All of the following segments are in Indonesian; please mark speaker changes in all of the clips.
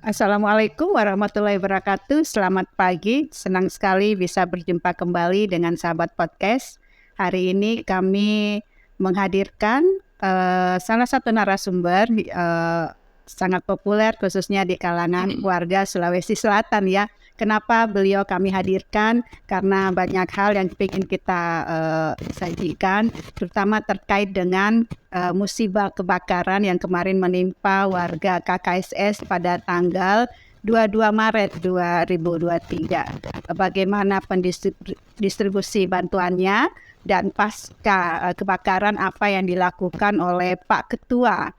Speaker 1: Assalamualaikum warahmatullahi wabarakatuh. Selamat pagi, senang sekali bisa berjumpa kembali dengan sahabat podcast. Hari ini kami menghadirkan salah satu narasumber sangat populer khususnya di kalangan warga Sulawesi Selatan ya. Kenapa beliau kami hadirkan? Karena banyak hal yang ingin kita sajikan, terutama terkait dengan musibah kebakaran yang kemarin menimpa warga KKSS pada tanggal 22 Maret 2023. Bagaimana pendistribusi bantuannya dan pasca kebakaran apa yang dilakukan oleh Pak Ketua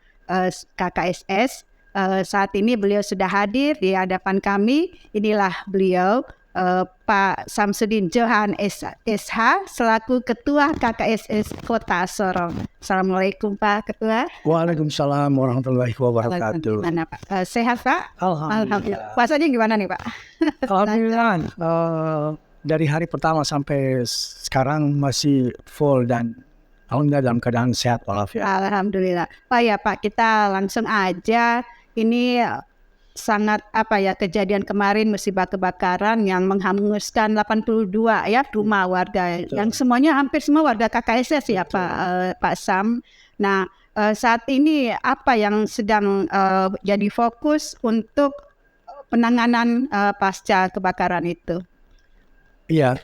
Speaker 1: KKSS. Saat ini beliau sudah hadir di hadapan kami. Inilah beliau, Pak Samsudin Johan SH selaku Ketua KKSS Kota Sorong. Assalamualaikum Pak Ketua.
Speaker 2: Waalaikumsalam warahmatullahi wabarakatuh.
Speaker 1: Gimana Pak? Sehat Pak?
Speaker 2: Alhamdulillah.
Speaker 1: Puasanya gimana nih Pak?
Speaker 2: Alhamdulillah. Dari hari pertama sampai sekarang masih full dan alhamdulillah dalam keadaan sehat walafiat.
Speaker 1: Alhamdulillah. Pak ya Pak, kita langsung aja. Ini sangat kejadian kemarin musibah kebakaran yang menghanguskan 82 ya rumah warga. Betul. Yang semuanya hampir semua warga KKSS ya Pak Sam. Nah, saat ini apa yang sedang jadi fokus untuk penanganan pasca kebakaran itu?
Speaker 2: Iya,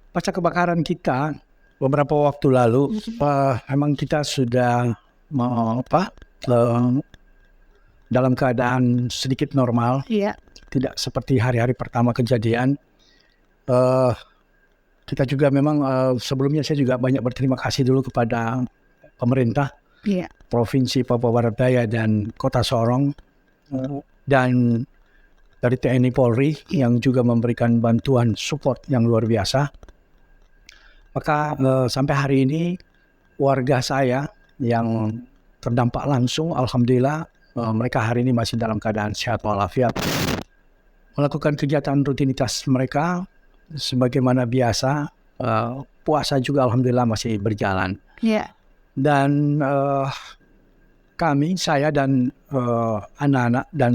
Speaker 2: pasca kebakaran kita beberapa waktu lalu memang kita sudah dalam keadaan sedikit normal, tidak seperti hari-hari pertama kejadian. Kita juga memang sebelumnya saya juga banyak berterima kasih dulu kepada pemerintah Provinsi Papua Barat Daya dan Kota Sorong dan dari TNI Polri yang juga memberikan bantuan support yang luar biasa. Maka sampai hari ini warga saya yang terdampak langsung, alhamdulillah mereka hari ini masih dalam keadaan sehat walafiat. Melakukan kegiatan rutinitas mereka sebagaimana biasa. Puasa juga alhamdulillah masih berjalan. Dan saya dan anak-anak dan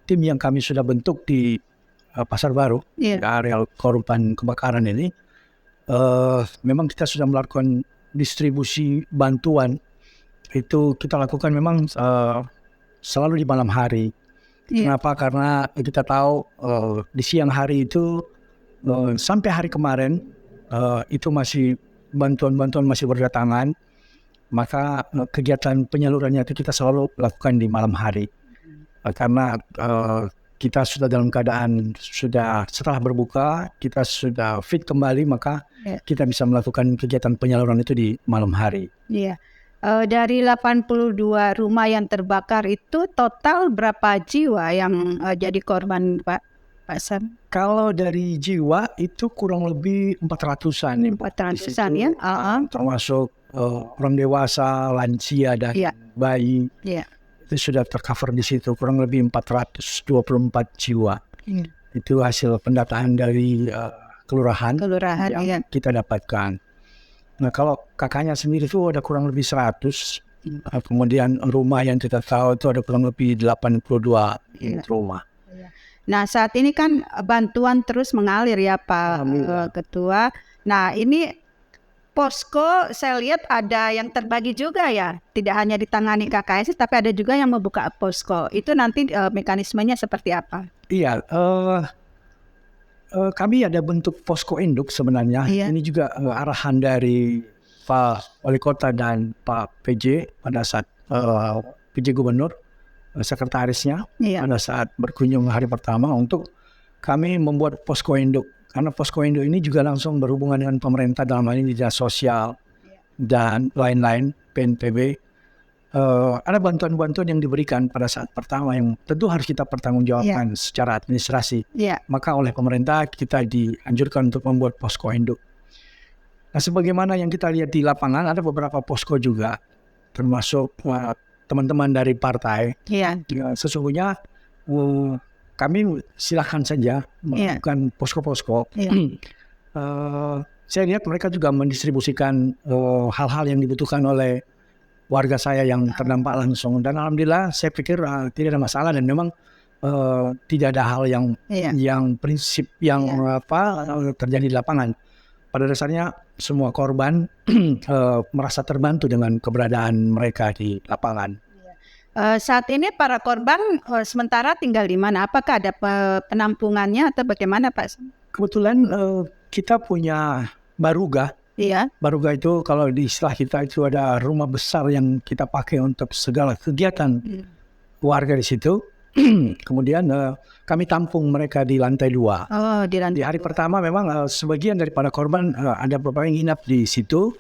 Speaker 2: tim yang kami sudah bentuk di Pasar Baru, di area korban kebakaran ini, memang kita sudah melakukan distribusi bantuan. Itu kita lakukan memang selalu di malam hari. Kenapa? Karena kita tahu di siang hari itu sampai hari kemarin itu masih bantuan-bantuan masih berdatangan. Maka kegiatan penyalurannya itu kita selalu lakukan di malam hari. Karena kita sudah dalam keadaan setelah berbuka kita sudah fit kembali, maka kita bisa melakukan kegiatan penyaluran itu di malam hari.
Speaker 1: Dari 82 rumah yang terbakar itu total berapa jiwa yang jadi korban Pak Sam?
Speaker 2: Kalau dari jiwa itu kurang lebih 400-an.
Speaker 1: 400-an ya?
Speaker 2: Termasuk orang dewasa, lansia dan bayi. Itu sudah tercover di situ, kurang lebih 424 jiwa. Itu hasil pendataan dari kelurahan yang kita dapatkan. Nah, kalau kakaknya sendiri itu ada kurang lebih 100. Kemudian rumah yang kita tahu itu ada kurang lebih 82 rumah.
Speaker 1: Nah, saat ini kan bantuan terus mengalir ya Pak Ketua. Nah, ini posko saya lihat ada yang terbagi juga ya. Tidak hanya ditangani KKSS tapi ada juga yang membuka posko. Itu nanti mekanismenya seperti apa?
Speaker 2: Iya, kami ada bentuk posko induk sebenarnya. Ini juga arahan dari Pak Wali Kota dan Pak PJ pada saat PJ Gubernur, sekretarisnya pada saat berkunjung hari pertama untuk kami membuat posko induk. Karena posko induk ini juga langsung berhubungan dengan pemerintah dalam hal ini dinas sosial dan lain-lain, PNPB. Ada bantuan-bantuan yang diberikan pada saat pertama yang tentu harus kita pertanggungjawabkan secara administrasi. Maka oleh pemerintah kita dianjurkan untuk membuat posko induk. Nah, sebagaimana yang kita lihat di lapangan ada beberapa posko juga, termasuk teman-teman dari partai. Sesungguhnya kami silakan saja melakukan posko-posko. Saya lihat mereka juga mendistribusikan hal-hal yang dibutuhkan oleh warga saya yang terdampak langsung. Dan alhamdulillah saya pikir tidak ada masalah, dan memang tidak ada hal yang prinsip yang terjadi di lapangan. Pada dasarnya semua korban merasa terbantu dengan keberadaan mereka di lapangan.
Speaker 1: Saat ini para korban sementara tinggal di mana? Apakah ada penampungannya atau bagaimana, Pak?
Speaker 2: Kebetulan kita punya baruga.
Speaker 1: Iya.
Speaker 2: Baruga itu kalau di istilah kita itu ada rumah besar yang kita pakai untuk segala kegiatan warga di situ. Kemudian kami tampung mereka di lantai 2.
Speaker 1: Oh, di lantai.
Speaker 2: Di hari pertama memang sebagian daripada korban ada beberapa yang nginap di situ.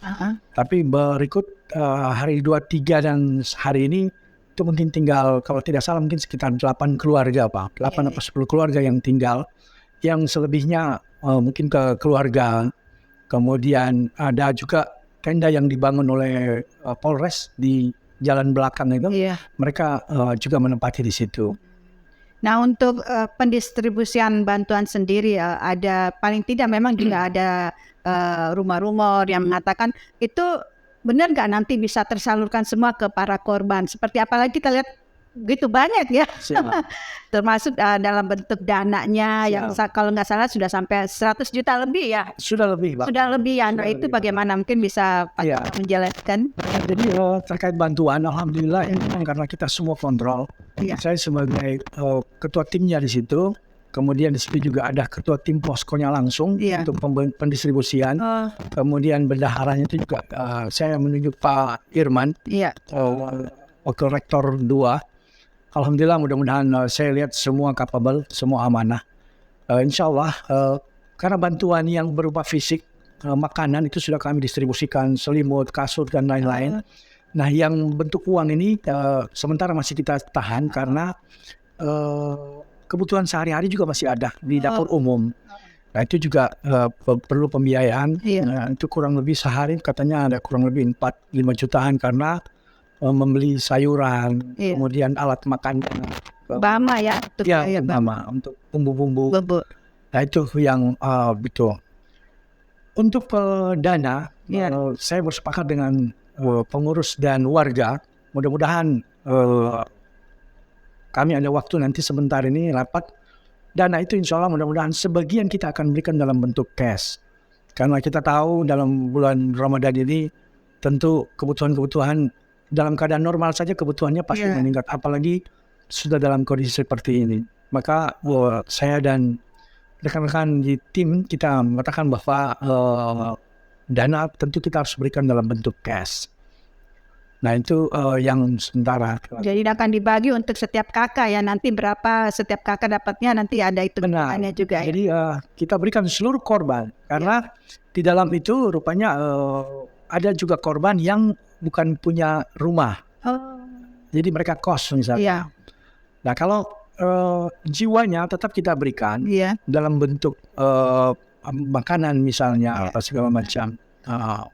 Speaker 2: Tapi berikut hari 2, 3 dan hari ini itu mungkin tinggal, kalau tidak salah mungkin sekitar 8 keluarga, Pak. 8 atau 10 keluarga yang tinggal. Yang selebihnya mungkin ke keluarga. Kemudian ada juga tenda yang dibangun oleh Polres di jalan belakang itu.
Speaker 1: Iya.
Speaker 2: Mereka juga menempati di situ.
Speaker 1: Nah, untuk pendistribusian bantuan sendiri ada paling tidak memang juga ada rumor-rumor yang mengatakan itu benar nggak nanti bisa tersalurkan semua ke para korban. Seperti apalagi kita lihat begitu banyak ya. Termasuk dalam bentuk dananya yang kalau nggak salah sudah sampai 100 juta lebih ya.
Speaker 2: Sudah lebih, Pak.
Speaker 1: Sudah lebih ya. Nah, itu bagaimana mungkin bisa Pak menjelaskan?
Speaker 2: Jadi terkait bantuan, alhamdulillah karena kita semua kontrol. Saya sebagai ketua timnya di situ. Kemudian di situ juga ada ketua tim poskonya langsung untuk pendistribusian. Kemudian bendaharanya itu juga saya menunjuk Pak Irman, wakil rektor 2. Alhamdulillah, mudah-mudahan saya lihat semua capable, semua amanah. Insya Allah, karena bantuan yang berupa fisik, makanan itu sudah kami distribusikan, selimut, kasur, dan lain-lain. Nah, yang bentuk uang ini sementara masih kita tahan karena kebutuhan sehari-hari juga masih ada di dapur umum. Nah, itu juga perlu pembiayaan. Itu kurang lebih sehari katanya ada kurang lebih 4-5 jutaan karena membeli sayuran, kemudian alat makan,
Speaker 1: Bama ya,
Speaker 2: Bama untuk bumbu-bumbu. Nah, itu yang betul. Untuk dana, saya bersepakat dengan pengurus dan warga. Mudah-mudahan kami ada waktu nanti sebentar ini rapat. Dana itu insya Allah mudah-mudahan sebagian kita akan berikan dalam bentuk cash. Karena kita tahu dalam bulan Ramadan ini tentu kebutuhan dalam keadaan normal saja kebutuhannya pasti meningkat, apalagi sudah dalam kondisi seperti ini. Maka saya dan rekan-rekan di tim kita mengatakan bahwa dana tentu kita harus berikan dalam bentuk cash. Nah, itu yang sementara.
Speaker 1: Jadi akan dibagi untuk setiap kakak ya, nanti berapa setiap kakak dapatnya nanti ada itu
Speaker 2: benarnya
Speaker 1: juga.
Speaker 2: Jadi kita berikan seluruh korban karena di dalam itu rupanya ada juga korban yang bukan punya rumah. Jadi mereka kos misalnya. Nah, kalau jiwanya tetap kita berikan dalam bentuk makanan misalnya atau segala macam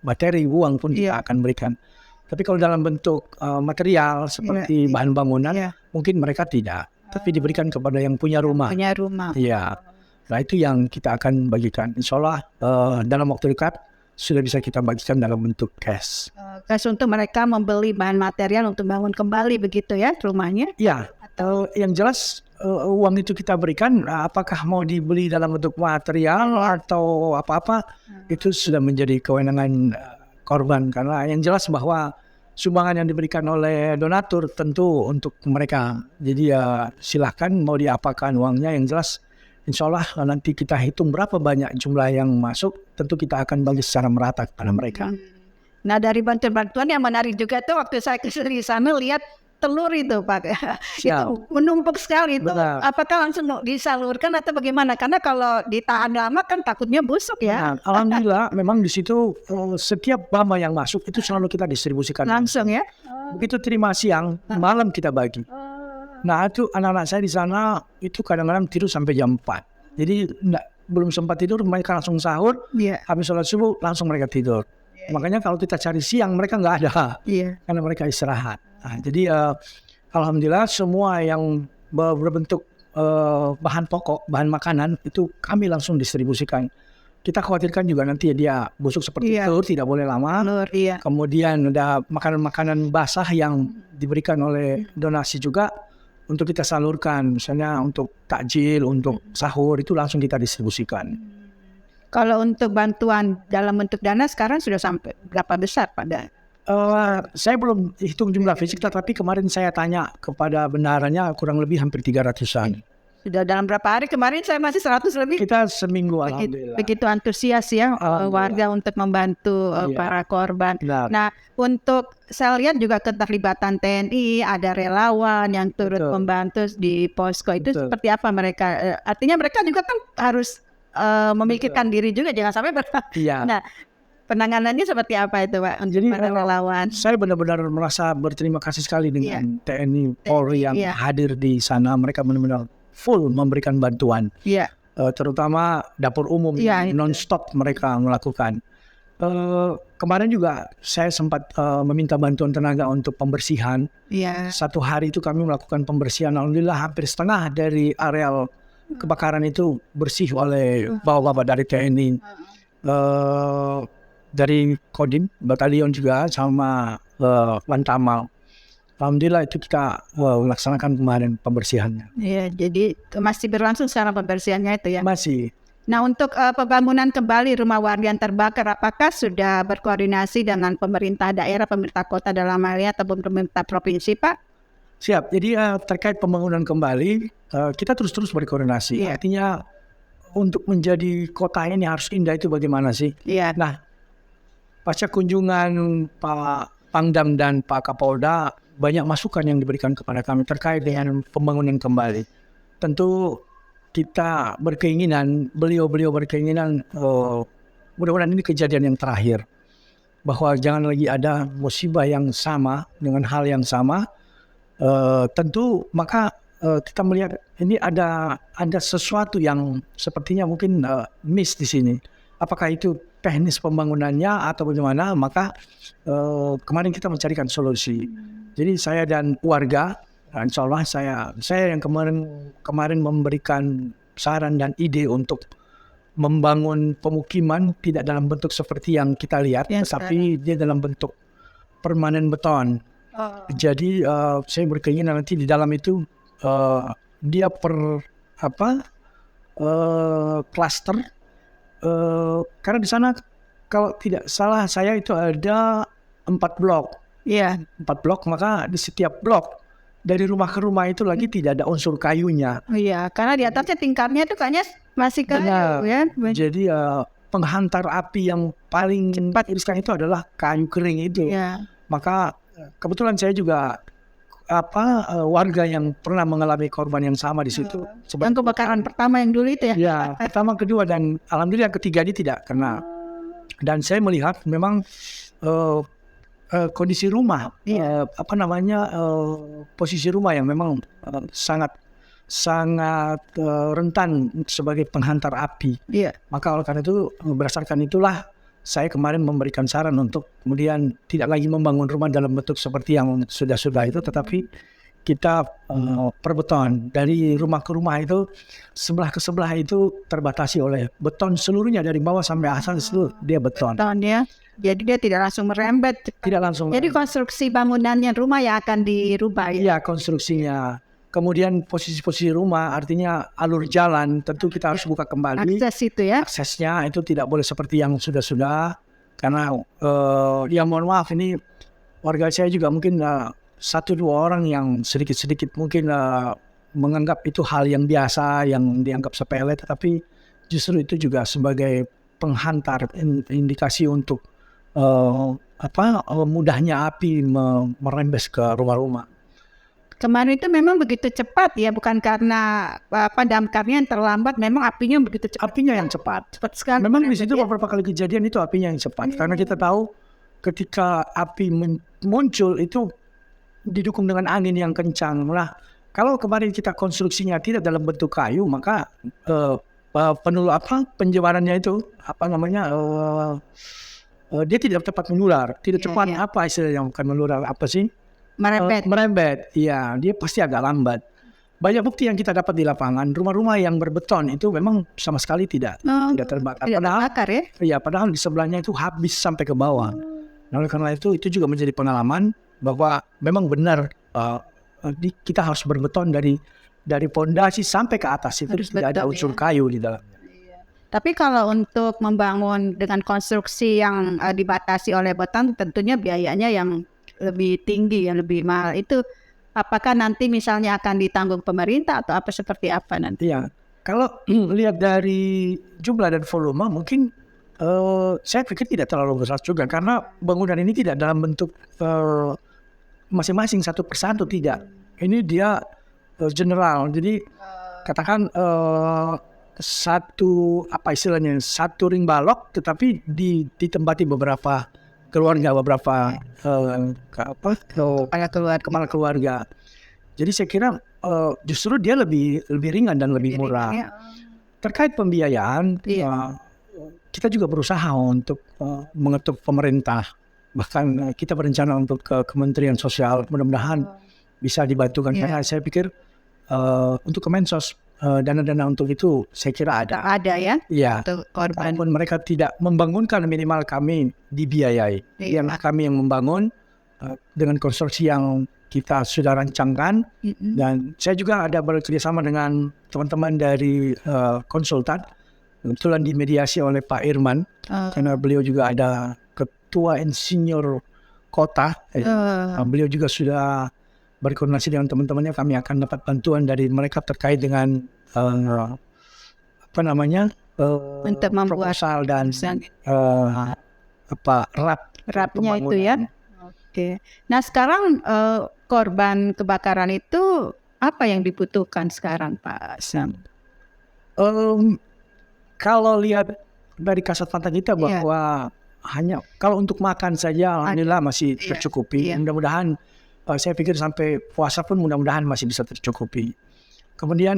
Speaker 2: materi uang pun kita akan berikan. Tapi kalau dalam bentuk material seperti bahan bangunan mungkin mereka tidak, tapi diberikan kepada yang punya rumah. Iya. Nah, itu yang kita akan bagikan. Insya Allah dalam waktu dekat sudah bisa kita bagikan dalam bentuk cash.
Speaker 1: Cash untuk mereka membeli bahan material untuk bangun kembali begitu ya rumahnya?
Speaker 2: Iya. Yang jelas uang itu kita berikan, apakah mau dibeli dalam bentuk material atau apa-apa, itu sudah menjadi kewenangan korban. Karena yang jelas bahwa sumbangan yang diberikan oleh donatur tentu untuk mereka. Jadi silahkan mau diapakan uangnya, yang jelas insya Allah nanti kita hitung berapa banyak jumlah yang masuk, tentu kita akan bagi secara merata kepada mereka.
Speaker 1: Nah, dari bantuan-bantuan yang menarik juga tuh waktu saya kesini sana lihat telur itu Pak, itu menumpuk sekali itu. Apakah langsung disalurkan atau bagaimana? Karena kalau ditahan lama kan takutnya busuk ya.
Speaker 2: Nah, alhamdulillah memang di situ setiap bama yang masuk itu selalu kita distribusikan
Speaker 1: langsung ya.
Speaker 2: Begitu terima siang, malam kita bagi. Nah, itu anak-anak saya di sana itu kadang-kadang tidur sampai jam 4. Jadi belum sempat tidur mereka langsung sahur. Habis sholat subuh langsung mereka tidur. Makanya kalau kita cari siang mereka nggak ada. Karena mereka istirahat. Nah, jadi alhamdulillah semua yang berbentuk bahan pokok, bahan makanan itu kami langsung distribusikan. kita khawatirkan juga nanti dia busuk seperti
Speaker 1: Iya.
Speaker 2: telur, tidak boleh lama.
Speaker 1: Telur, iya.
Speaker 2: Kemudian ada makanan-makanan basah yang diberikan oleh donasi juga untuk kita salurkan, misalnya untuk takjil, untuk sahur itu langsung kita distribusikan.
Speaker 1: Kalau untuk bantuan dalam bentuk dana sekarang sudah sampai berapa besar pada?
Speaker 2: Saya belum hitung jumlah fisik, tapi kemarin saya tanya kepada bendaharanya kurang lebih hampir 300-an.
Speaker 1: Sudah dalam berapa hari? Kemarin saya masih 100 lebih.
Speaker 2: Kita seminggu, alhamdulillah.
Speaker 1: Begitu antusias ya warga untuk membantu para korban.
Speaker 2: Benar.
Speaker 1: Nah, untuk saya lihat juga keterlibatan TNI, ada relawan yang turut membantu di posko itu. Seperti apa mereka? Artinya mereka juga kan harus memikirkan diri juga, jangan sampai
Speaker 2: Iya.
Speaker 1: Nah, penanganannya seperti apa itu, Pak?
Speaker 2: Jadi
Speaker 1: para relawan.
Speaker 2: Saya benar-benar merasa berterima kasih sekali dengan TNI Polri yang hadir di sana. Mereka benar-benar full memberikan bantuan.
Speaker 1: Iya.
Speaker 2: Terutama dapur umum non-stop mereka melakukan. Kemarin juga saya sempat meminta bantuan tenaga untuk pembersihan.
Speaker 1: Iya.
Speaker 2: Satu hari itu kami melakukan pembersihan. Alhamdulillah hampir setengah dari areal kebakaran itu bersih oleh bapak-bapak dari TNI. Dari Kodim, Batalion juga sama Lantamal. Alhamdulillah itu kita laksanakan kemarin pembersihannya.
Speaker 1: Iya, jadi masih berlangsung secara pembersihannya itu ya?
Speaker 2: Masih.
Speaker 1: Nah, untuk pembangunan kembali rumah warga yang terbakar, apakah sudah berkoordinasi dengan pemerintah daerah, pemerintah kota dalam hal ini ataupun pemerintah provinsi, Pak?
Speaker 2: Siap. Jadi terkait pembangunan kembali, kita terus-terus berkoordinasi.
Speaker 1: Iya.
Speaker 2: Artinya untuk menjadi kota ini harus indah itu bagaimana sih?
Speaker 1: Iya.
Speaker 2: Nah, pasca kunjungan Pak Pangdam dan Pak Kapolda, banyak masukan yang diberikan kepada kami terkait dengan pembangunan kembali. Tentu kita berkeinginan, beliau berkeinginan mudah-mudahan ini kejadian yang terakhir. Bahwa jangan lagi ada musibah yang sama dengan hal yang sama. Tentu maka kita melihat ini ada sesuatu yang sepertinya mungkin miss di sini. Apakah itu teknis pembangunannya atau bagaimana? Maka kemarin kita mencarikan solusi. Jadi saya dan warga, insya Allah saya yang kemarin memberikan saran dan ide untuk membangun pemukiman tidak dalam bentuk seperti yang kita lihat, tapi dia dalam bentuk permanen beton. Jadi saya berkeinginan nanti di dalam itu dia klaster, karena di sana kalau tidak salah saya itu ada 4 blok.
Speaker 1: Iya.
Speaker 2: 4 blok, maka di setiap blok dari rumah ke rumah itu lagi tidak ada unsur kayunya.
Speaker 1: Iya, karena di atasnya tingkatnya itu kayaknya masih kayu ya.
Speaker 2: Jadi penghantar api yang paling cepat sekarang itu adalah kayu kering itu.
Speaker 1: Iya.
Speaker 2: Maka kebetulan saya juga warga yang pernah mengalami korban yang sama di situ.
Speaker 1: Yang kebakaran pertama yang dulu itu ya?
Speaker 2: Ya, pertama, kedua, dan alhamdulillah ketiga ini tidak kena. Dan saya melihat memang kondisi rumah, posisi rumah yang memang sangat rentan sebagai penghantar api.
Speaker 1: Iya.
Speaker 2: Maka oleh karena itu berdasarkan itulah saya kemarin memberikan saran untuk kemudian tidak lagi membangun rumah dalam bentuk seperti yang sudah itu, tetapi kita perbeton dari rumah ke rumah itu, sebelah ke sebelah itu terbatasi oleh beton seluruhnya dari bawah sampai atas itu dia beton.
Speaker 1: Beton ya. Jadi dia tidak langsung merembet.
Speaker 2: Tidak langsung.
Speaker 1: Jadi konstruksi bangunannya rumah yang akan dirubah ya?
Speaker 2: Iya, konstruksinya. Kemudian posisi-posisi rumah, artinya alur jalan, tentu kita harus buka kembali.
Speaker 1: Akses itu ya?
Speaker 2: Aksesnya itu tidak boleh seperti yang sudah-sudah. Karena ya mohon maaf, ini warga saya juga mungkin 1-2 orang yang sedikit-sedikit mungkin menganggap itu hal yang biasa, yang dianggap sepele, tetapi justru itu juga sebagai penghantar, indikasi untuk mudahnya api merembes ke rumah-rumah.
Speaker 1: Kemarin itu memang begitu cepat ya, bukan karena damkarnya yang terlambat, memang apinya begitu cepat.
Speaker 2: Apinya yang cepat.
Speaker 1: Cepat sekali.
Speaker 2: Memang di situ beberapa kali kejadian itu apinya yang cepat. Karena kita tahu ketika api muncul itu didukung dengan angin yang kencang. Nah, kalau kemarin kita konstruksinya tidak dalam bentuk kayu, maka penjebarannya itu dia tidak cepat menular, tidak cepat istilah yang bukan menular, merembet. Iya, dia pasti agak lambat. banyak bukti yang kita dapat di lapangan. Rumah-rumah yang berbeton itu memang sama sekali tidak terbakar.
Speaker 1: Tidak terbakar ya?
Speaker 2: Iya, padahal di sebelahnya itu habis sampai ke bawah. Nah, oleh karena itu juga menjadi pengalaman bahwa memang benar kita harus berbeton dari pondasi sampai ke atas itu
Speaker 1: Harus
Speaker 2: tidak ada
Speaker 1: beton,
Speaker 2: unsur
Speaker 1: ya.
Speaker 2: kayu di dalamnya.
Speaker 1: Tapi kalau untuk membangun dengan konstruksi yang dibatasi oleh beton, tentunya biayanya yang lebih tinggi, yang lebih mahal. Itu apakah nanti misalnya akan ditanggung pemerintah atau apa seperti apa nanti?
Speaker 2: Iya, kalau lihat dari jumlah dan volume mungkin saya pikir tidak terlalu besar juga karena bangunan ini tidak dalam bentuk masing-masing satu persatu, tidak. Ini dia general. Jadi katakan satu ring balok tetapi ditempati beberapa keluarga, beberapa kepala keluarga. Jadi saya kira justru dia lebih ringan dan lebih murah. Terkait pembiayaan, kita juga berusaha untuk mengetuk pemerintah. Bahkan kita berencana untuk ke Kementerian Sosial, mudah-mudahan bisa dibantukan. Karena saya pikir untuk Kemensos dana-dana untuk itu saya kira ada.
Speaker 1: Ada ya?
Speaker 2: Iya.
Speaker 1: Korban.
Speaker 2: Walaupun mereka tidak membangunkan, minimal kami dibiayai. Yang kami yang membangun dengan konstruksi yang kita sudah rancangkan. Dan saya juga ada bekerjasama dengan teman-teman dari konsultan. Kebetulan dimediasi oleh Pak Irman. Karena beliau juga ada ketua insinyur kota. Beliau juga sudah berkoordinasi dengan teman-temannya. Kami akan dapat bantuan dari mereka terkait dengan
Speaker 1: untuk membuat
Speaker 2: proposal dan
Speaker 1: rapnya itu ya. Oke. Nah sekarang korban kebakaran itu apa yang dibutuhkan sekarang Pak Sam?
Speaker 2: Kalau lihat dari kasat mata kita bahwa hanya kalau untuk makan saja alhamdulillah masih tercukupi. Mudah-mudahan saya pikir sampai puasa pun mudah-mudahan masih bisa tercukupi. Kemudian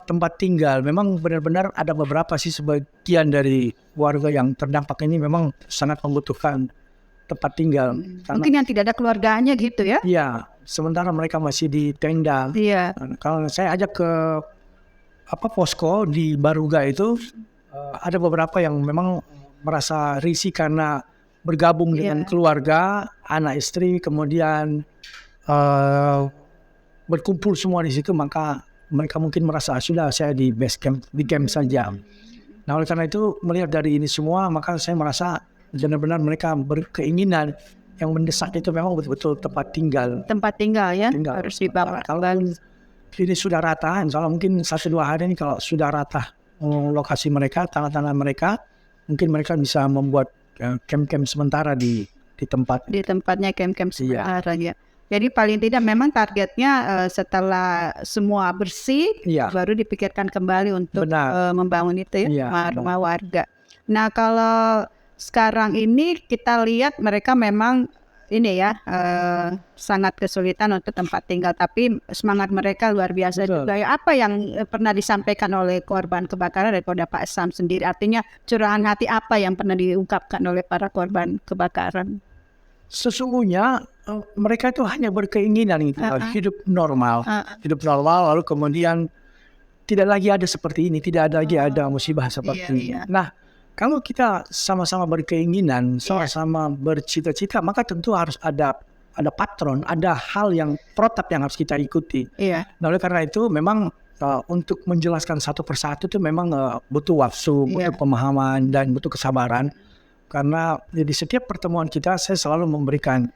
Speaker 2: tempat tinggal, memang benar-benar ada beberapa sih sebagian dari warga yang terdampak ini memang sangat membutuhkan tempat tinggal.
Speaker 1: Mungkin yang tidak ada keluarganya gitu ya?
Speaker 2: Iya, sementara mereka masih di tenda.
Speaker 1: Iya.
Speaker 2: Kalau saya ajak ke posko di Baruga itu, ada beberapa yang memang merasa risih karena bergabung dengan keluarga, anak istri, kemudian berkumpul semua di situ, maka mereka mungkin merasa sudah saya di base camp, di camp saja. Nah oleh karena itu melihat dari ini semua, maka saya merasa benar-benar mereka berkeinginan yang mendesak itu memang betul-betul tempat tinggal.
Speaker 1: Tempat tinggal ya, harus dibangun.
Speaker 2: Kalau ini sudah rata, insya Allah mungkin 1-2 hari ini kalau sudah rata lokasi mereka, tanah-tanah mereka, mungkin mereka bisa membuat camp-camp sementara di tempat. Di
Speaker 1: tempatnya camp-camp sementara ya. Jadi paling tidak memang targetnya setelah semua bersih, baru dipikirkan kembali untuk membangun itu ya, rumah warga. Nah kalau sekarang ini kita lihat mereka memang ini ya sangat kesulitan untuk tempat tinggal, tapi semangat mereka luar biasa juga. Apa yang pernah disampaikan oleh korban kebakaran daripada Pak Sam sendiri? Artinya curahan hati apa yang pernah diungkapkan oleh para korban kebakaran?
Speaker 2: Sesungguhnya mereka itu hanya berkeinginan hidup normal, lalu kemudian tidak lagi ada seperti ini, tidak ada lagi ada musibah seperti ini. Nah, kalau kita sama-sama berkeinginan, sama-sama bercita-cita, maka tentu harus ada patron, ada hal yang protap yang harus kita ikuti. Nah, oleh karena itu memang untuk menjelaskan satu persatu itu memang butuh waktu, butuh pemahaman dan butuh kesabaran. Karena di setiap pertemuan kita saya selalu memberikan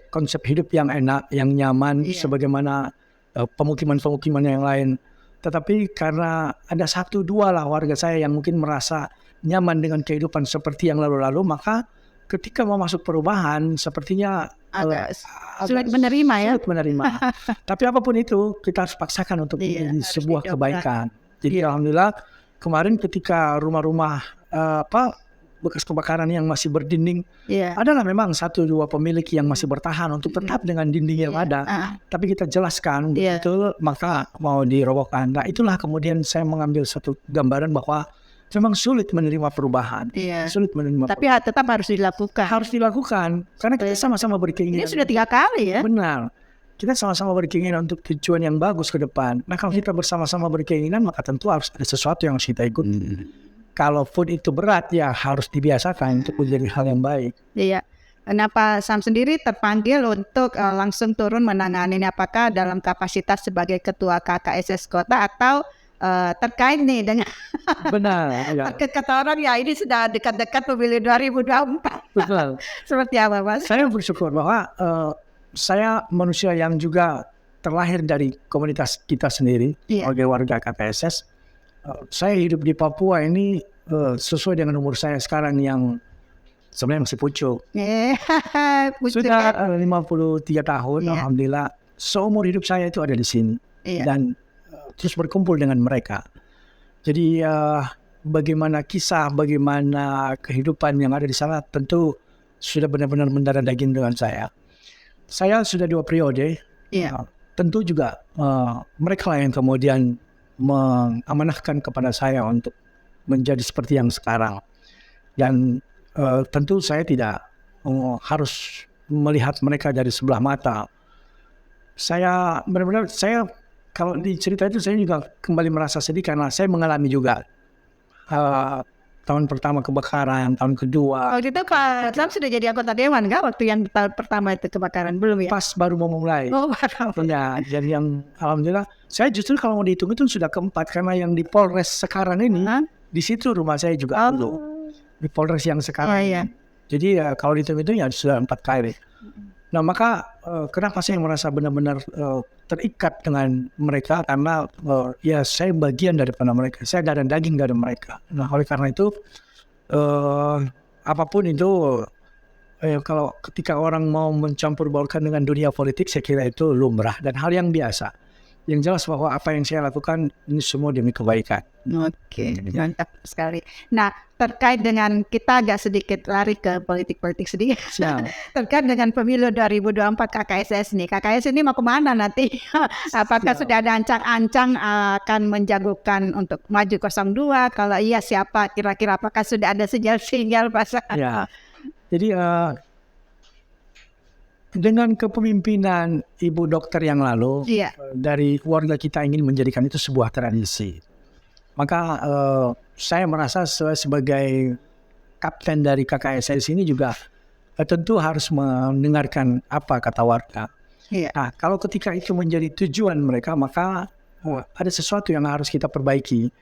Speaker 2: konsep hidup yang enak, yang nyaman, sebagaimana pemukiman-pemukiman yang lain. Tetapi karena ada 1-2 lah warga saya yang mungkin merasa nyaman dengan kehidupan seperti yang lalu-lalu, maka ketika mau masuk perubahan sepertinya
Speaker 1: sulit menerima ya.
Speaker 2: Sulit menerima. Tapi apapun itu kita harus paksakan untuk sebuah kebaikan. Jadi alhamdulillah kemarin ketika rumah-rumah bekas kebakaran yang masih berdinding, adalah memang 1-2 pemilik yang masih bertahan untuk tetap dengan dinding yang ada. Tapi kita jelaskan betul, maka mau dirobohkan. Nah itulah kemudian saya mengambil satu gambaran bahwa memang sulit menerima perubahan. Sulit menerima.
Speaker 1: Tapi tetap harus dilakukan.
Speaker 2: Harus dilakukan karena kita sama-sama berkeinginan.
Speaker 1: Ini sudah 3 kali ya.
Speaker 2: Benar. kita sama-sama berkeinginan untuk tujuan yang bagus ke depan. Nah kalau kita bersama-sama berkeinginan, maka tentu harus ada sesuatu yang harus kita ikuti. Kalau food itu berat, ya harus dibiasakan untuk menjadi hal yang baik.
Speaker 1: Iya. Kenapa Sam sendiri terpanggil untuk langsung turun menangani ini? Apakah dalam kapasitas sebagai ketua KKSS Kota atau terkait nih dengan
Speaker 2: Benar. Ya.
Speaker 1: kata orang ya ini sudah dekat-dekat pemilu 2024.
Speaker 2: Betul.
Speaker 1: Seperti apa Mas?
Speaker 2: Saya bersyukur bahwa saya manusia yang juga terlahir dari komunitas kita sendiri sebagai warga KKSS. Saya hidup di Papua ini sesuai dengan umur saya sekarang yang sebenarnya masih pucuk. Sudah 53 tahun, alhamdulillah. Seumur hidup saya itu ada di sini dan terus berkumpul dengan mereka. Jadi bagaimana kisah, bagaimana kehidupan yang ada di sana tentu sudah benar-benar mendarah daging dengan saya. Saya sudah 2 periode. Tentu juga mereka lah yang kemudian mengamanahkan kepada saya untuk menjadi seperti yang sekarang. Dan tentu saya tidak harus melihat mereka dari sebelah mata. Saya benar-benar, kalau di cerita itu saya juga kembali merasa sedih karena saya mengalami juga tahun pertama kebakaran, tahun kedua.
Speaker 1: Waktu itu Pak Sam sudah jadi anggota dewan nggak waktu yang tahun pertama itu kebakaran? Belum ya?
Speaker 2: Pas baru mau mulai. Ya, jadi yang alhamdulillah saya justru kalau mau dihitung itu sudah keempat karena yang di Polres sekarang ini di situ rumah saya juga dulu. Di Polres yang sekarang. Jadi kalau dihitung itu ya sudah 4 kali. Nah maka kenapa saya merasa benar-benar terikat dengan mereka karena ya saya bagian daripada mereka, saya darah daging dari mereka. Nah oleh karena itu apapun itu kalau ketika orang mau mencampur baurkan dengan dunia politik saya kira itu lumrah dan hal yang biasa. Yang jelas bahwa apa yang saya lakukan ini semua demi kebaikan.
Speaker 1: Oke, mantap sekali. Nah, terkait dengan kita agak sedikit lari ke politik-politik sedikit. Terkait dengan pemilu 2024 KKSS nih. KKSS ini mau kemana nanti? Apakah sudah ada ancang-ancang akan menjagokan untuk maju 02? Kalau iya siapa? Kira-kira apakah sudah ada sinyal-sinyal pasangan?
Speaker 2: Ya, jadi dengan kepemimpinan Ibu Dokter yang lalu, dari warga kita ingin menjadikan itu sebuah tradisi. Maka saya merasa sebagai kapten dari KKSS ini juga tentu harus mendengarkan apa kata warga. Nah, kalau ketika itu menjadi tujuan mereka, maka ada sesuatu yang harus kita perbaiki.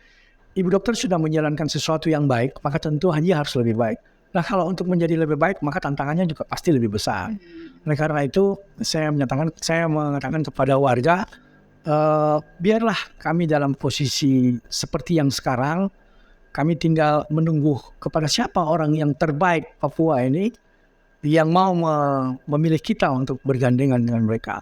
Speaker 2: Ibu Dokter sudah menjalankan sesuatu yang baik, maka tentu hanya harus lebih baik. Nah, kalau untuk menjadi lebih baik, maka tantangannya juga pasti lebih besar. Oleh karena itu, saya mengatakan kepada warga, biarlah kami dalam posisi seperti yang sekarang, kami tinggal menunggu kepada siapa orang yang terbaik Papua ini, yang mau memilih kita untuk bergandengan dengan mereka.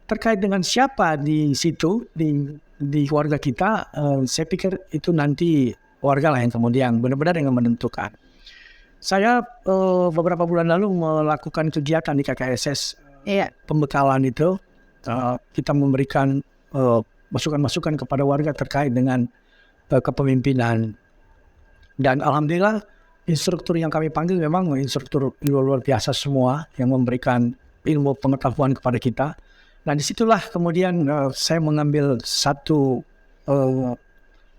Speaker 2: Terkait dengan siapa di situ, di warga kita, saya pikir itu nanti warga lah yang kemudian benar-benar yang menentukan. Saya beberapa bulan lalu melakukan kegiatan di KKSS pembekalan itu. Kita memberikan masukan-masukan kepada warga terkait dengan kepemimpinan. Dan alhamdulillah instruktur yang kami panggil memang instruktur luar biasa semua yang memberikan ilmu pengetahuan kepada kita. Dan disitulah kemudian saya mengambil satu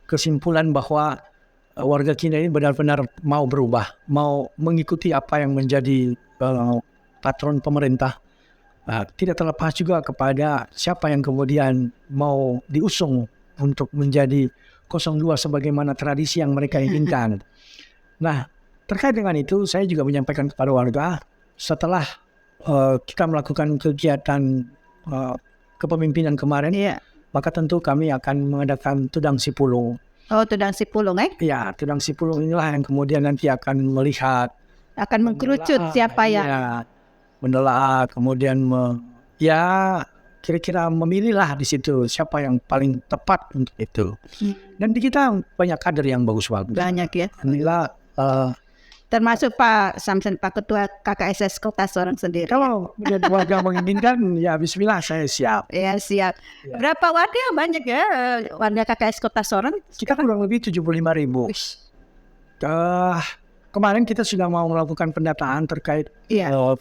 Speaker 2: kesimpulan bahwa warga kita ini benar-benar mau berubah, mau mengikuti apa yang menjadi patron pemerintah. Tidak terlepas juga kepada siapa yang kemudian mau diusung untuk menjadi 02 sebagaimana tradisi yang mereka inginkan. Nah, terkait dengan itu saya juga menyampaikan kepada warga setelah kita melakukan kegiatan kepemimpinan kemarin, maka tentu kami akan mengadakan Tudang Sipulung.
Speaker 1: Oh, Tudang Sipulung
Speaker 2: Ya, Tudang Sipulung inilah yang kemudian nanti akan melihat,
Speaker 1: akan mengkerucut siapa yang
Speaker 2: menelaah, kemudian kira-kira memilihlah di situ siapa yang paling tepat untuk itu. Dan di kita banyak kader yang bagus-bagus.
Speaker 1: Banyak ya.
Speaker 2: Alhamdulillah.
Speaker 1: Termasuk Pak Samson, Pak Ketua KKSS Kota Sorong sendiri.
Speaker 2: Kalau warga menginginkan, ya bismillah saya siap.
Speaker 1: Ya siap. Berapa warga? Banyak ya warga KKS Kota Sorong?
Speaker 2: Kita kurang lebih 75.000. kemarin kita sudah mau melakukan pendataan terkait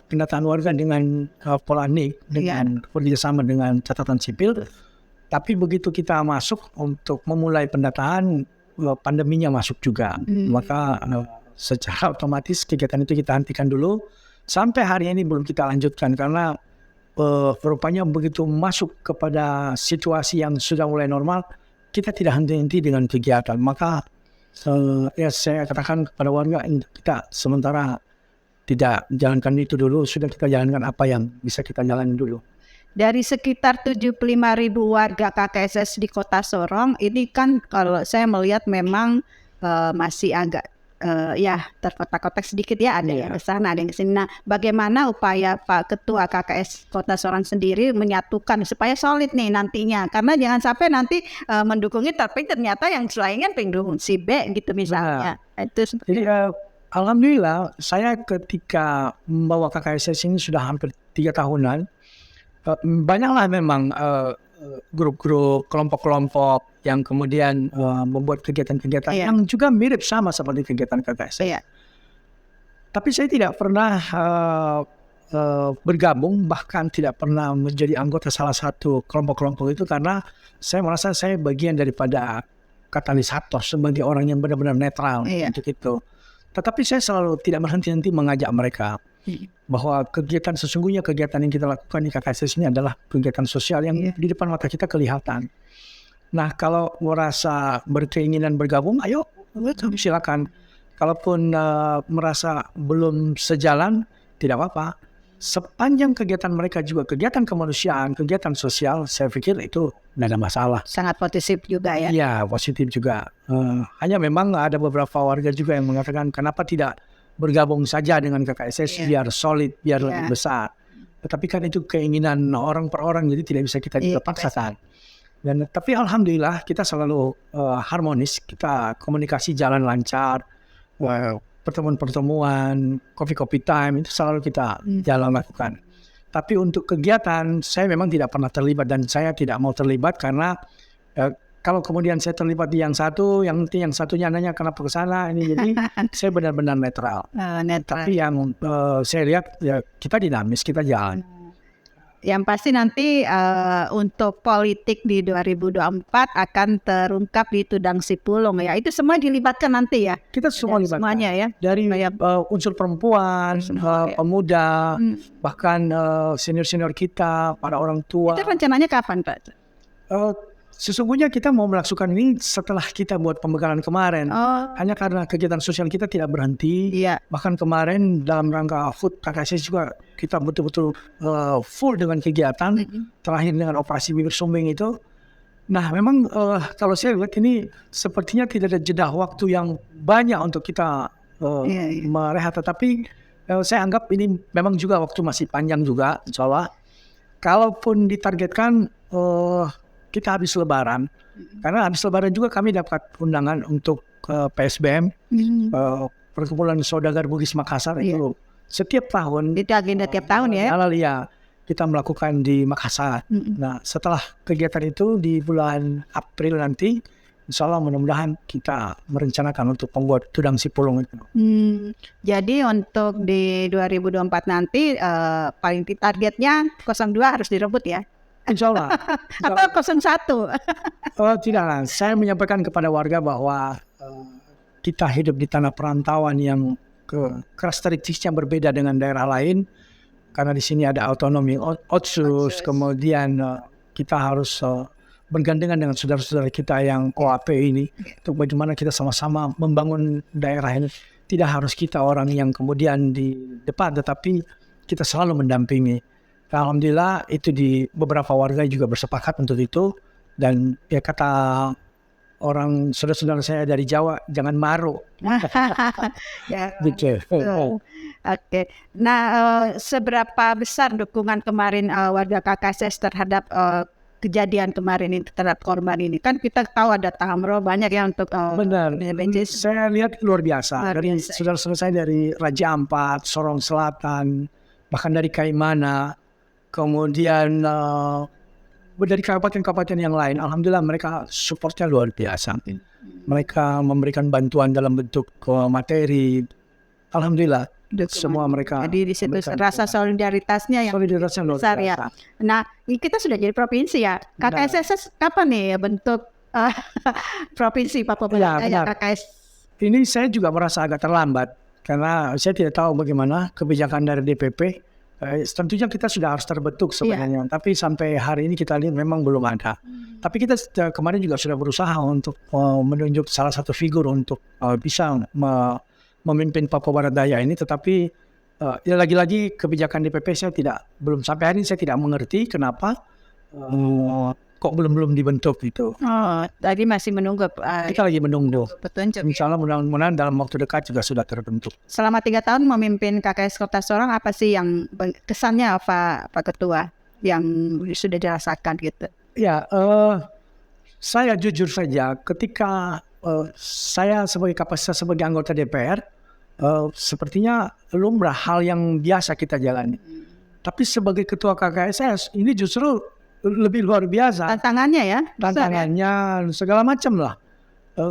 Speaker 2: pendataan warga dengan pola NIK dengan kerjasama dengan catatan sipil. Tapi begitu kita masuk untuk memulai pendataan, pandeminya masuk juga. Maka secara otomatis kegiatan itu kita hentikan dulu. Sampai hari ini belum kita lanjutkan karena rupanya begitu masuk kepada situasi yang sudah mulai normal, kita tidak henti-henti dengan kegiatan. Maka saya katakan kepada warga, kita sementara tidak jalankan itu dulu, sudah kita jalankan apa yang bisa kita jalan dulu.
Speaker 1: Dari sekitar 75.000 warga KKSS di Kota Sorong, ini kan kalau saya melihat memang masih agak terkotak-kotak sedikit ya, ada yang ke sana, ada yang ke sini. Nah, bagaimana upaya Pak Ketua KKS Kota Sorong sendiri menyatukan supaya solid nih nantinya? Karena jangan sampai nanti mendukungnya tapi ternyata yang selain kan pendukung si B gitu misalnya.
Speaker 2: Jadi alhamdulillah saya ketika membawa KKSS ini sudah hampir 3 tahunan, banyaklah memang grup-grup, kelompok-kelompok yang kemudian membuat kegiatan-kegiatan yang juga mirip sama seperti kegiatan KKSS. Tapi saya tidak pernah bergabung, bahkan tidak pernah menjadi anggota salah satu kelompok-kelompok itu karena saya merasa saya bagian daripada katalisator sebagai orang yang benar-benar netral untuk itu. Tetapi saya selalu tidak berhenti-henti mengajak mereka bahwa sesungguhnya kegiatan yang kita lakukan di KKSS ini adalah kegiatan sosial yang di depan mata kita kelihatan. Nah, kalau merasa berkeinginan bergabung, ayo silakan. Kalaupun merasa belum sejalan, tidak apa-apa. Sepanjang kegiatan mereka juga kegiatan kemanusiaan, kegiatan sosial, saya pikir itu tidak ada masalah.
Speaker 1: Sangat positif juga ya?
Speaker 2: Iya, positif juga. Hanya memang ada beberapa warga juga yang mengatakan kenapa tidak bergabung saja dengan KKSS biar solid, biar lebih besar. Tetapi kan itu keinginan orang per orang, jadi tidak bisa kita paksakan. Tapi alhamdulillah kita selalu harmonis, kita komunikasi jalan lancar, pertemuan-pertemuan, coffee time itu selalu kita jalan lakukan. Tapi untuk kegiatan saya memang tidak pernah terlibat dan saya tidak mau terlibat karena kalau kemudian saya terlibat di yang satu, yang satunya nanya kenapa ke sana, ini jadi saya benar-benar netral. Tapi yang saya lihat kita dinamis, kita jalan.
Speaker 1: Yang pasti nanti untuk politik di 2024 akan terungkap di Tudang Sipulung ya. Itu semua dilibatkan nanti ya?
Speaker 2: Kita semua libatkan.
Speaker 1: Semuanya ya?
Speaker 2: Dari unsur perempuan, pemuda, bahkan senior-senior kita, para orang tua.
Speaker 1: Itu rencananya kapan Pak?
Speaker 2: Sesungguhnya kita mau melakukan ini setelah kita buat pembekalan kemarin. Hanya karena kegiatan sosial kita tidak berhenti. Bahkan kemarin dalam rangka HUT KKSS juga kita betul-betul full dengan kegiatan. Terakhir dengan operasi bibir sumbing itu. Nah memang kalau saya lihat ini sepertinya tidak ada jeda waktu yang banyak untuk kita merehat. Tetapi saya anggap ini memang juga waktu masih panjang juga insya Allah. Kalaupun ditargetkan kita habis lebaran, karena habis lebaran juga kami dapat undangan untuk PSBM, Perkumpulan Saudagar Bugis Makassar itu setiap tahun.
Speaker 1: Itu agenda tiap tahun ya?
Speaker 2: Kita melakukan di Makassar. Nah setelah kegiatan itu di bulan April nanti, insya Allah mudah-mudahan kita merencanakan untuk membuat Tudang Sipulung itu.
Speaker 1: Jadi untuk di 2024 nanti paling targetnya 02 harus direbut ya?
Speaker 2: Insya Allah.
Speaker 1: Atau 01?
Speaker 2: Tidaklah. Saya menyampaikan kepada warga bahwa kita hidup di tanah perantauan yang karakteristiknya berbeda dengan daerah lain. Karena di sini ada otonomi otsus, kemudian kita harus bergandengan dengan saudara-saudara kita yang OAP ini. Untuk bagaimana kita sama-sama membangun daerah ini. Tidak harus kita orang yang kemudian di depan, tetapi kita selalu mendampingi. Alhamdulillah itu di beberapa warga juga bersepakat untuk itu. Dan ya kata orang saudara-saudara saya dari Jawa, jangan maru.
Speaker 1: Oke. Nah, seberapa besar dukungan kemarin warga KKSS terhadap kejadian kemarin ini, terhadap korban ini? Kan kita tahu ada Tamro banyak ya untuk
Speaker 2: benar. Saya lihat luar biasa. Dari saudara-saudara saya dari Raja Ampat, Sorong Selatan, bahkan dari Kaimana, kemudian dari kabupaten-kabupaten yang lain, alhamdulillah mereka supportnya luar biasa. Mereka memberikan bantuan dalam bentuk materi, alhamdulillah
Speaker 1: Dukungan.
Speaker 2: semua mereka.
Speaker 1: Jadi di situ rasa solidaritasnya yang besar ya. Nah, kita sudah jadi provinsi ya. KKSS kapan nih ya bentuk provinsi Papua Barat ya KKS?
Speaker 2: Ini saya juga merasa agak terlambat karena saya tidak tahu bagaimana kebijakan dari DPP. Tentunya kita sudah harus terbentuk sebenarnya, tapi sampai hari ini kita lihat memang belum ada. Tapi kita kemarin juga sudah berusaha untuk menunjuk salah satu figur untuk bisa memimpin Papua Barat Daya ini, tetapi ya lagi-lagi kebijakan DPP saya belum sampai hari ini saya tidak mengerti kenapa kok belum dibentuk itu.
Speaker 1: Tadi masih menunggu.
Speaker 2: Kita lagi menunggu.
Speaker 1: Petunjuk.
Speaker 2: Insya Allah mudah-mudahan dalam waktu dekat juga sudah terbentuk.
Speaker 1: Selama 3 tahun memimpin KKS Kota Sorong, apa sih yang kesannya Pak Ketua yang sudah dirasakan gitu?
Speaker 2: Ya, saya jujur saja ketika saya sebagai kapasitas sebagai anggota DPR, sepertinya lumrah hal yang biasa kita jalani. Tapi sebagai ketua KKSS ini justru lebih luar biasa.
Speaker 1: Tantangannya ya?
Speaker 2: Tantangannya segala macam lah.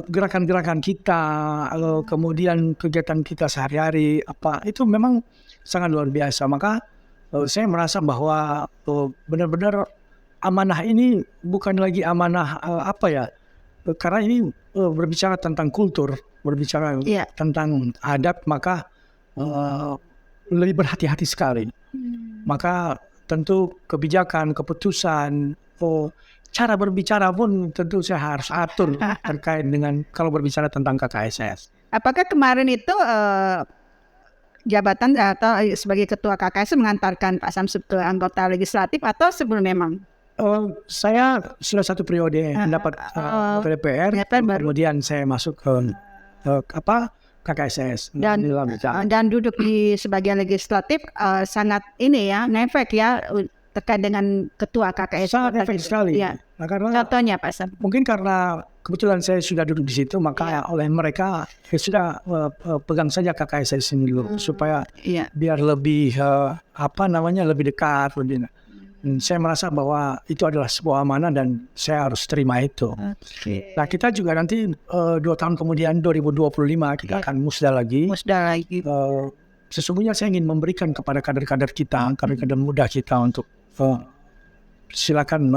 Speaker 2: Gerakan-gerakan kita, kemudian kegiatan kita sehari-hari, itu memang sangat luar biasa. Maka saya merasa bahwa benar-benar amanah ini bukan lagi amanah karena ini berbicara tentang kultur, berbicara tentang adat, maka lebih berhati-hati sekali. Maka tentu kebijakan, keputusan, cara berbicara pun tentu saya harus atur terkait dengan kalau berbicara tentang KKSS.
Speaker 1: Apakah kemarin itu jabatan atau sebagai ketua KKSS mengantarkan Pak Samsud ke anggota legislatif atau sebelum memang?
Speaker 2: Saya sudah 1 periode mendapat DPR, kemudian saya masuk ke KKSS
Speaker 1: dan duduk di sebagian legislatif sangat ngefek ya terkait dengan ketua KKSS.
Speaker 2: Sangat efek sekali.
Speaker 1: Ya.
Speaker 2: Nah, karena
Speaker 1: contohnya Pak Sam.
Speaker 2: Mungkin karena kebetulan saya sudah duduk di situ, maka oleh mereka sudah pegang saja KKSS ini dulu supaya biar lebih lebih dekat. Dan saya merasa bahwa itu adalah sebuah amanah dan saya harus terima itu. Nah, kita juga nanti 2 tahun kemudian 2025 kita akan musda lagi. Sesungguhnya saya ingin memberikan kepada kader-kader kita, kader-kader muda kita untuk silakan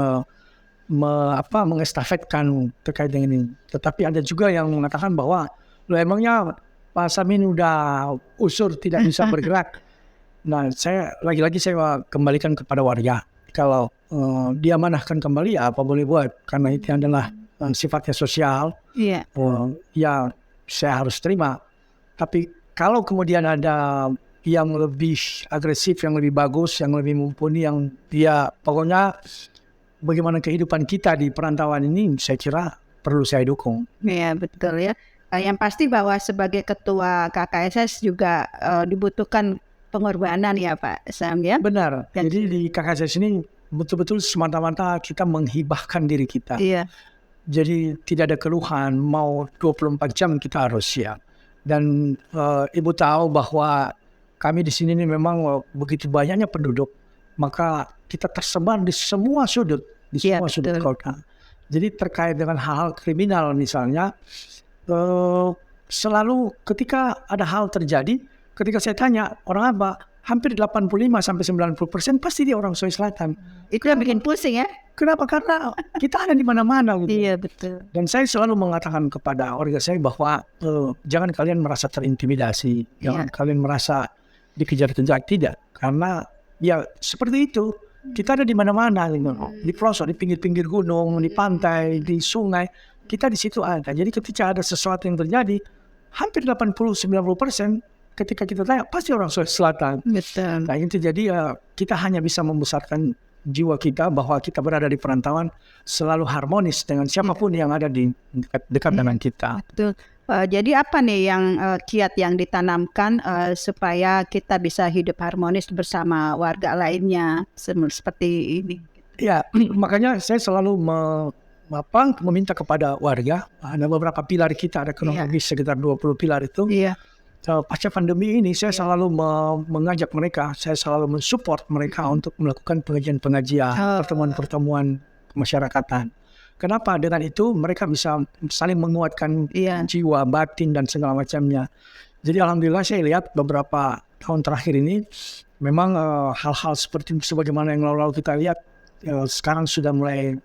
Speaker 2: mengestafetkan terkait dengan ini. Tetapi ada juga yang mengatakan bahwa emangnya Pak Samin udah usur tidak bisa bergerak. Nah, saya lagi-lagi saya kembalikan kepada warga. Kalau dia manahkan kembali apa boleh buat, karena itu adalah sifatnya sosial. Ya saya harus terima. Tapi kalau kemudian ada yang lebih agresif, yang lebih bagus, yang lebih mumpuni, yang dia pokoknya bagaimana kehidupan kita di perantauan ini, saya kira perlu saya dukung.
Speaker 1: Iya betul ya. Yang pasti bahwa sebagai ketua KKSS juga dibutuhkan pengorbanan ya Pak Sam ya.
Speaker 2: Benar. Jadi di KKSS ini betul-betul semata-mata kita menghibahkan diri kita.
Speaker 1: Iya.
Speaker 2: Jadi tidak ada keluhan, mau 24 jam kita harus siap. Dan Ibu tahu bahwa kami di sini ini memang begitu banyaknya penduduk, maka kita tersebar di semua sudut, semua sudut kota. Jadi terkait dengan hal-hal kriminal misalnya, selalu ketika ada hal terjadi, ketika saya tanya orang apa, hampir 85-90% pasti dia orang Sulawesi Selatan.
Speaker 1: Itu yang bikin pusing ya?
Speaker 2: Kenapa? Karena kita ada di mana-mana. Gitu.
Speaker 1: Iya betul.
Speaker 2: Dan saya selalu mengatakan kepada warga saya bahwa jangan kalian merasa terintimidasi, jangan kalian merasa dikejar-kejar, tidak. Karena ya seperti itu, kita ada di mana-mana, gitu. Di pelosok, di pinggir-pinggir gunung, di pantai, di sungai, kita di situ ada. Jadi ketika ada sesuatu yang terjadi, hampir 80-90% ketika kita tanya, pasti orang Sulawesi Selatan.
Speaker 1: Betul.
Speaker 2: Nah itu jadi kita hanya bisa membesarkan jiwa kita bahwa kita berada di perantauan selalu harmonis dengan siapapun yang ada di dekat dengan kita.
Speaker 1: Betul. Jadi apa nih yang kiat yang ditanamkan supaya kita bisa hidup harmonis bersama warga lainnya seperti ini?
Speaker 2: Ya, makanya saya selalu meminta kepada warga, ada beberapa pilar kita, ada kurang lebih sekitar 20 pilar itu.
Speaker 1: Iya.
Speaker 2: Pasca pandemi ini saya selalu mengajak mereka, saya selalu mensupport mereka untuk melakukan pengajian-pengajian, pertemuan-pertemuan kemasyarakatan. Kenapa? Dengan itu mereka bisa saling menguatkan jiwa, batin dan segala macamnya. Jadi alhamdulillah saya lihat beberapa tahun terakhir ini memang hal-hal seperti sebagaimana yang lalu-lalu kita lihat sekarang sudah mulai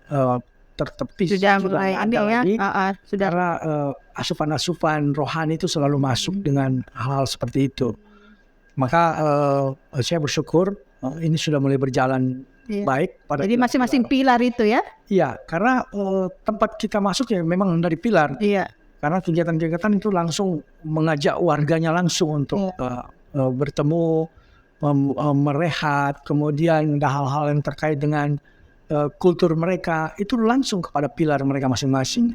Speaker 2: tertepis.
Speaker 1: Sudah mulai
Speaker 2: ada lagi,
Speaker 1: sudah.
Speaker 2: Karena asupan-asupan rohani itu selalu masuk dengan hal-hal seperti itu. Maka saya bersyukur ini sudah mulai berjalan baik.
Speaker 1: Jadi masing-masing pilar itu ya?
Speaker 2: Iya, karena tempat kita masuk ya memang dari pilar.
Speaker 1: Iya.
Speaker 2: Karena kegiatan-kegiatan itu langsung mengajak warganya langsung untuk bertemu, merehat, kemudian ada hal-hal yang terkait dengan kultur mereka, itu langsung kepada pilar mereka masing-masing.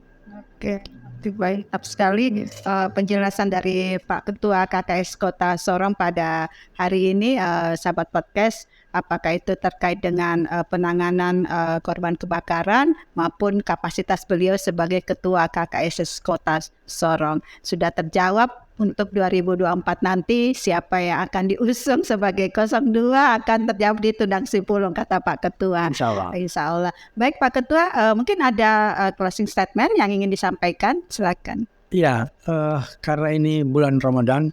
Speaker 1: Oke, baik sekali penjelasan dari Pak Ketua KKS Kota Sorong pada hari ini, sahabat podcast. Apakah itu terkait dengan penanganan korban kebakaran maupun kapasitas beliau sebagai Ketua KKS Kota Sorong. Sudah terjawab untuk 2024 nanti siapa yang akan diusung sebagai 02 akan terjawab di Tundang Simpulung, kata Pak Ketua. Insya Allah. Baik Pak Ketua, mungkin ada closing statement yang ingin disampaikan, silakan.
Speaker 2: Iya, karena ini bulan Ramadan,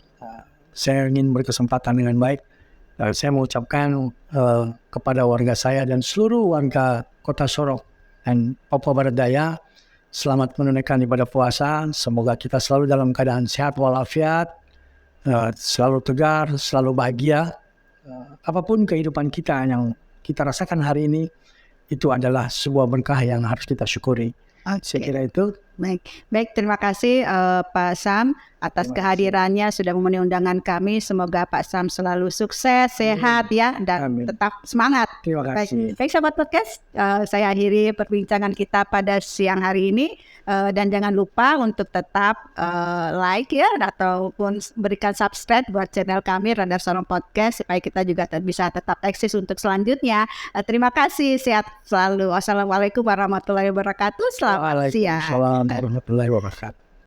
Speaker 2: saya ingin berkesempatan dengan baik. Saya mengucapkan kepada warga saya dan seluruh warga Kota Sorong dan Papua Barat Daya, selamat menunaikan ibadah puasa. Semoga kita selalu dalam keadaan sehat walafiat, selalu tegar, selalu bahagia. Apapun kehidupan kita yang kita rasakan hari ini, itu adalah sebuah berkah yang harus kita syukuri. Saya kira itu.
Speaker 1: Baik, terima kasih Pak Sam atas kehadirannya, sudah memenuhi undangan kami. Semoga Pak Sam selalu sukses, sehat ya, dan tetap semangat.
Speaker 2: Terima kasih.
Speaker 1: Baik sahabat podcast, saya akhiri perbincangan kita pada siang hari ini, dan jangan lupa untuk tetap like ya, ataupun berikan subscribe buat channel kami Radar Sorong Podcast supaya kita juga bisa tetap eksis untuk selanjutnya. Terima kasih, sehat selalu. Wassalamualaikum warahmatullahi wabarakatuh. Selamat siang.
Speaker 2: Waalaikumsalam warahmatullahi wabarakatuh.